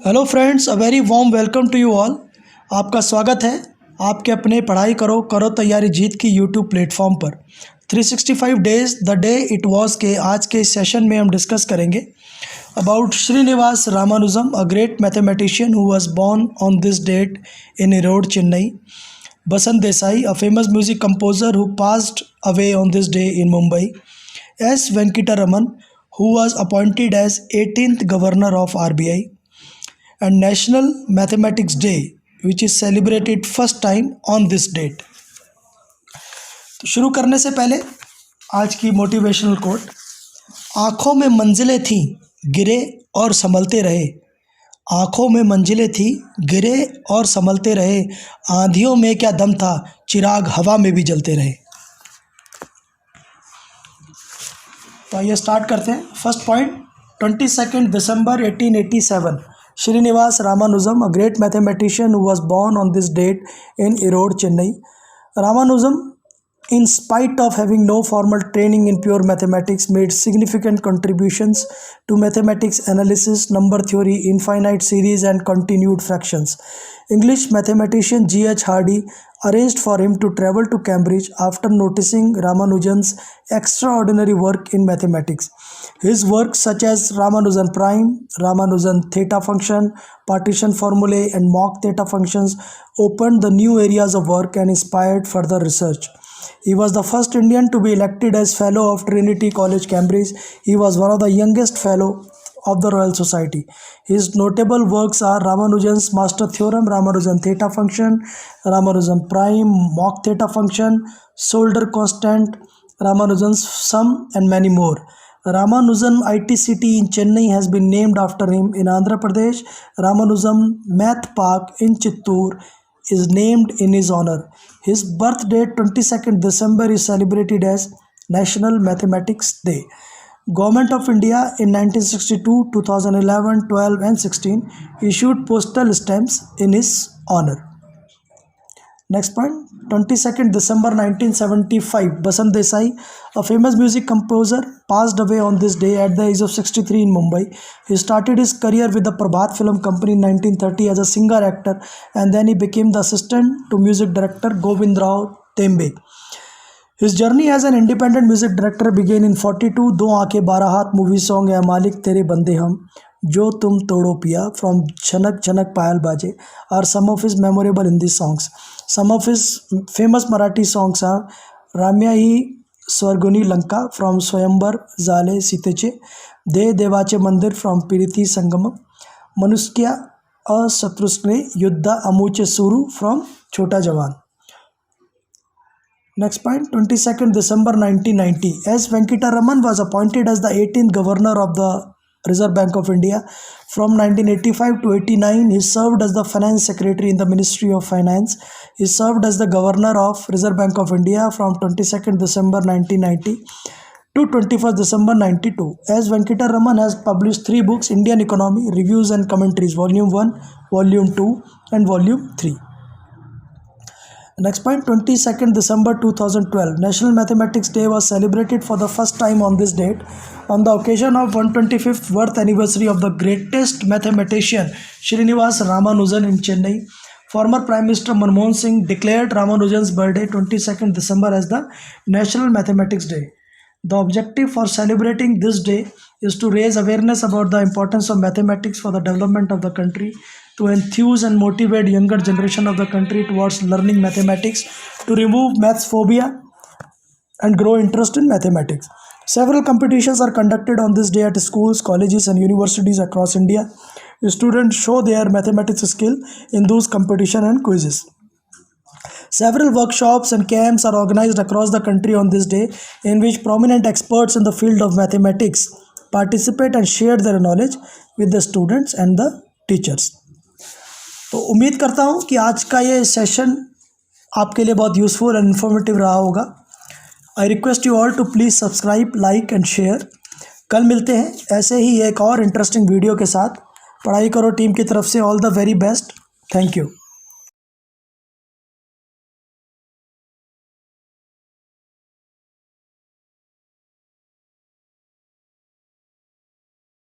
Hello friends, a very warm welcome to you all. आपका स्वागत है आपके अपने पढ़ाई करो करो तैयारी जीत की यूट्यूब प्लेटफॉर्म पर। 365 days the day it was के आज के इस सेशन में हम डिस्कस करेंगे about Srinivas Ramanujam, a great mathematician who was born on this date in Erode, Chennai. Basant Desai, a famous music composer who passed away on this day in Mumbai. S Venkataraman, who was appointed as 18th governor of RBI, and National Mathematics Day, which is celebrated first time on this date। तो शुरू करने से पहले आज की motivational quote. आँखों में मंजिलें थीं, गिरे और संभलते रहे। आँखों में मंजिलें थीं, गिरे और संभलते रहे। आंधियों में क्या दम था, चिराग हवा में भी जलते रहे। तो आइए स्टार्ट करते हैं। First point, 22 December 1887, Srinivas Ramanujan, a great mathematician who was born on this date in Erode, Chennai. Ramanujan, in spite of having no formal training in pure mathematics, made significant contributions to mathematics analysis, number theory, infinite series, and continued fractions. English mathematician G.H. Hardy arranged for him to travel to Cambridge after noticing Ramanujan's extraordinary work in mathematics. His works such as Ramanujan prime, Ramanujan theta function, partition formulae, and mock theta functions opened the new areas of work and inspired further research. He was the first Indian to be elected as Fellow of Trinity College, Cambridge. He was one of the youngest Fellow of the Royal Society. His notable works are Ramanujan's Master Theorem, Ramanujan theta function, Ramanujan prime, mock theta function, Solder constant, Ramanujan's sum, and many more. Ramanujan ITCT in Chennai has been named after him. In Andhra Pradesh, Ramanujan Math Park in Chittoor is named in his honor. His birth date 22nd December is celebrated as National Mathematics Day. Government of India in 1962, 2011, 12 and 16 issued postal stamps in his honor. Next point, 22nd December 1975, Basant Desai, a famous music composer, passed away on this day at the age of 63 in Mumbai. He started his career with the Prabhat Film Company in 1930 as a singer-actor, and then he became the assistant to music director Govind Rao Tembe. His journey as an independent music director began in 42. दो आंखें 12 हाथ movie song, या मालिक तेरे बंदे हम, जो तुम तोड़ो पिया from झनक झनक पायल बाजे are some of his memorable Hindi songs. Some of his famous Marathi songs are Ramya he स्वर्गुनी Lanka from स्वयंवर झाले सीतेचे, दे देवाचे मंदिर from प्रीती संगम, मनुष्य अशत्रुस्ने युद्ध अमुचे सुरू from छोटा जवान. Next point, 22nd December 1990, S. Venkataraman was appointed as the 18th Governor of the Reserve Bank of India. From 1985 to 89, he served as the Finance Secretary in the Ministry of Finance. He served as the Governor of Reserve Bank of India from 22nd December 1990 to 21st December 92. S. Venkataraman has published 3 books, Indian Economy, Reviews and Commentaries, Volume 1, Volume 2 and Volume 3. Next point, 22nd December 2012, National Mathematics Day was celebrated for the first time on this date on the occasion of 125th birth anniversary of the greatest mathematician Srinivas Ramanujan in Chennai. Former Prime Minister Manmohan Singh declared Ramanujan's birthday 22nd December as the National Mathematics Day. The objective for celebrating this day is to raise awareness about the importance of mathematics for the development of the country, to enthuse and motivate younger generation of the country towards learning mathematics, to remove maths phobia and grow interest in mathematics. Several competitions are conducted on this day at schools, colleges and universities across India. Students show their mathematics skill in those competitions and quizzes. Several workshops and camps are organized across the country on this day, in which prominent experts in the field of mathematics participate and share their knowledge with the students and the teachers. तो उम्मीद करता हूँ कि आज का ये session आपके लिए बहुत यूज़फुल एंड इन्फॉर्मेटिव रहा होगा। I request you all to please subscribe, like and share. कल मिलते हैं ऐसे ही एक और इंटरेस्टिंग वीडियो के साथ। पढ़ाई करो टीम की तरफ से all the very best. Thank you.